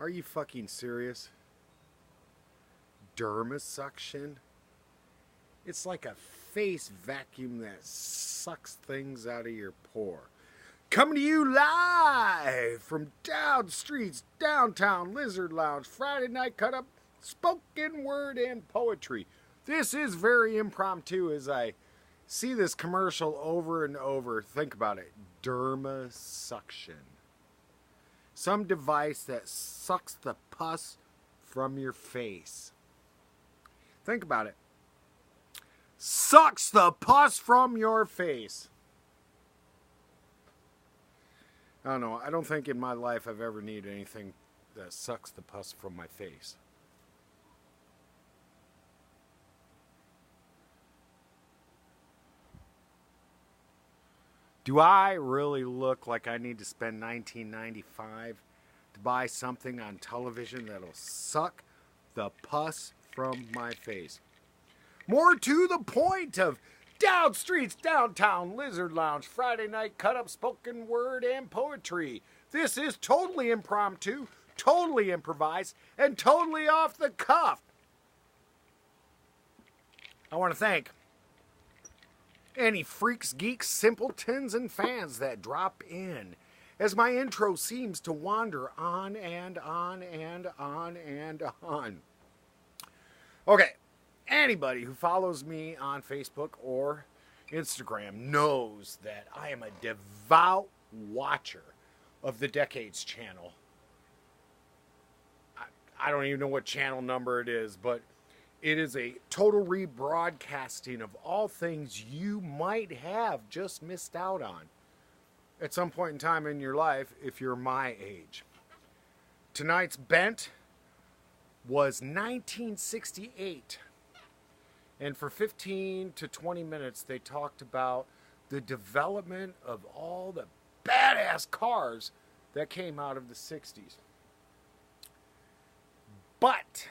Are you fucking serious? Dermasuction? It's like a face vacuum that sucks things out of your pore. Coming to you live from Down Streets, Downtown Lizard Lounge, Friday night cut up, spoken word and poetry. This is very impromptu as I see this commercial over and over. Think about it. Dermasuction. Some device that sucks the pus from your face. Think about it. Sucks the pus from your face. I don't know. I don't think in my life I've ever needed anything that sucks the pus from my face. Do I really look like I need to spend $19.95 to buy something on television that'll suck the pus from my face? More to the point of Down Streets, Downtown Lizard Lounge, Friday night cut up, spoken word and poetry. This is totally impromptu, totally improvised, and totally off the cuff. I want to thank any freaks, geeks, simpletons, and fans that drop in as my intro seems to wander on and on and on and on. Okay, anybody who follows me on Facebook or Instagram knows that I am a devout watcher of the Decades channel. I don't even know what channel number it is, but it is a total rebroadcasting of all things you might have just missed out on at some point in time in your life if you're my age. Tonight's Bent was 1968. And for 15 to 20 minutes, they talked about the development of all the badass cars that came out of the 60s. But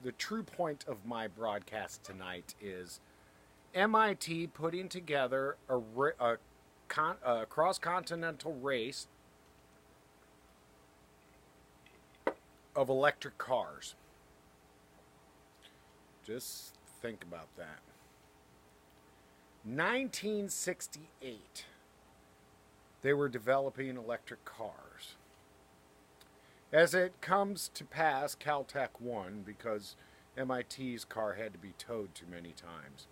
the true point of my broadcast tonight is MIT putting together a cross-continental race of electric cars. Just think about that. 1968, they were developing electric cars. As it comes to pass, Caltech won because MIT's car had to be towed too many times.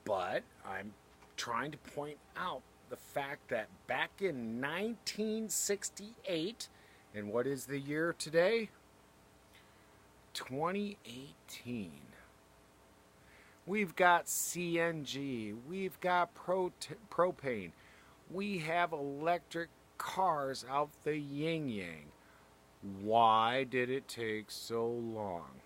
But I'm trying to point out the fact that back in 1968, and what is the year today? 2018. We've got CNG, we've got propane, we have electric cars out the yin-yang. Why did it take so long?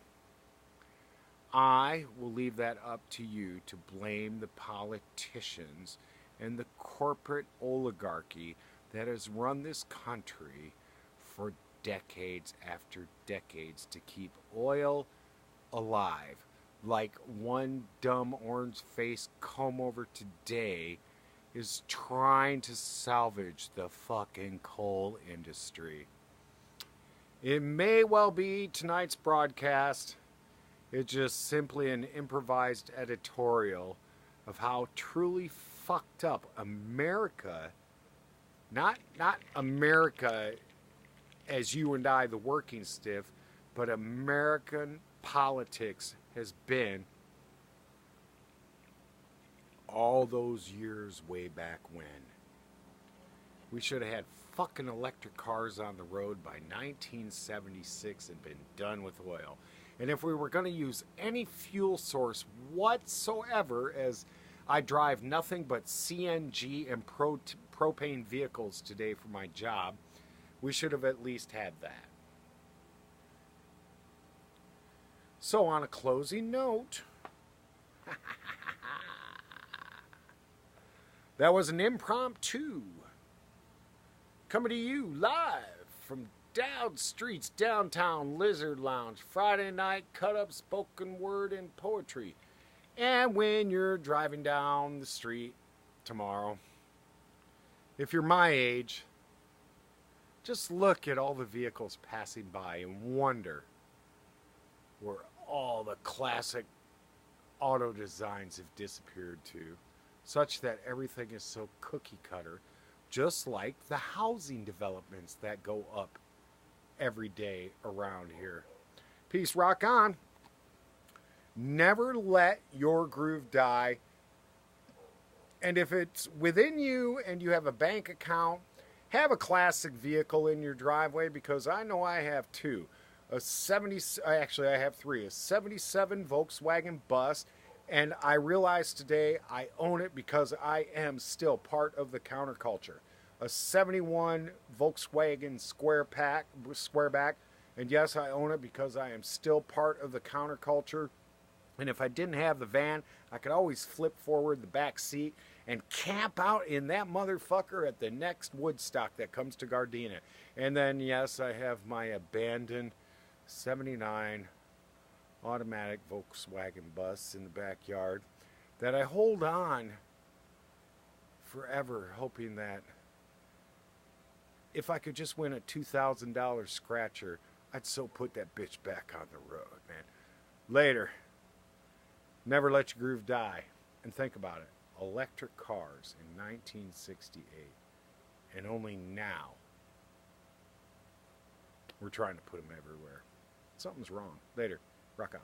I will leave that up to you to blame the politicians and the corporate oligarchy that has run this country for decades after decades to keep oil alive. Like one dumb orange-faced comb-over today is trying to salvage the fucking coal industry. It may well be tonight's broadcast. It's just simply an improvised editorial of how truly fucked up America, not America as you and I, the working stiff, but American politics has been all those years way back when. We should have had fucking electric cars on the road by 1976 and been done with oil. And if we were going to use any fuel source whatsoever, as I drive nothing but CNG and propane vehicles today for my job, we should have at least had that. So on a closing note, that was an impromptu coming to you live from Down Streets, Downtown Lizard Lounge, Friday night cut up, spoken word and poetry. And when you're driving down the street tomorrow, if you're my age, Just look at all the vehicles passing by and wonder where all the classic auto designs have disappeared to, such that everything is so cookie cutter, just like the housing developments that go up every day around here. Peace, rock on. Never let your groove die. And if it's within you and you have a bank account, have a classic vehicle in your driveway, because I know I have two. Actually I have three. A 77 Volkswagen Bus, and I realize today I own it because I am still part of the counterculture. A 71 Volkswagen Squareback, and yes, I own it because I am still part of the counterculture. And if I didn't have the van, I could always flip forward the back seat and camp out in that motherfucker at the next Woodstock that comes to Gardena. And then, yes, I have my abandoned 79 automatic Volkswagen Bus in the backyard that I hold on forever, hoping that if I could just win a $2,000 scratcher, I'd so put that bitch back on the road, man. Later. Never let your groove die. And think about it. Electric cars in 1968. And only now we're trying to put them everywhere. Something's wrong. Later. Rock on.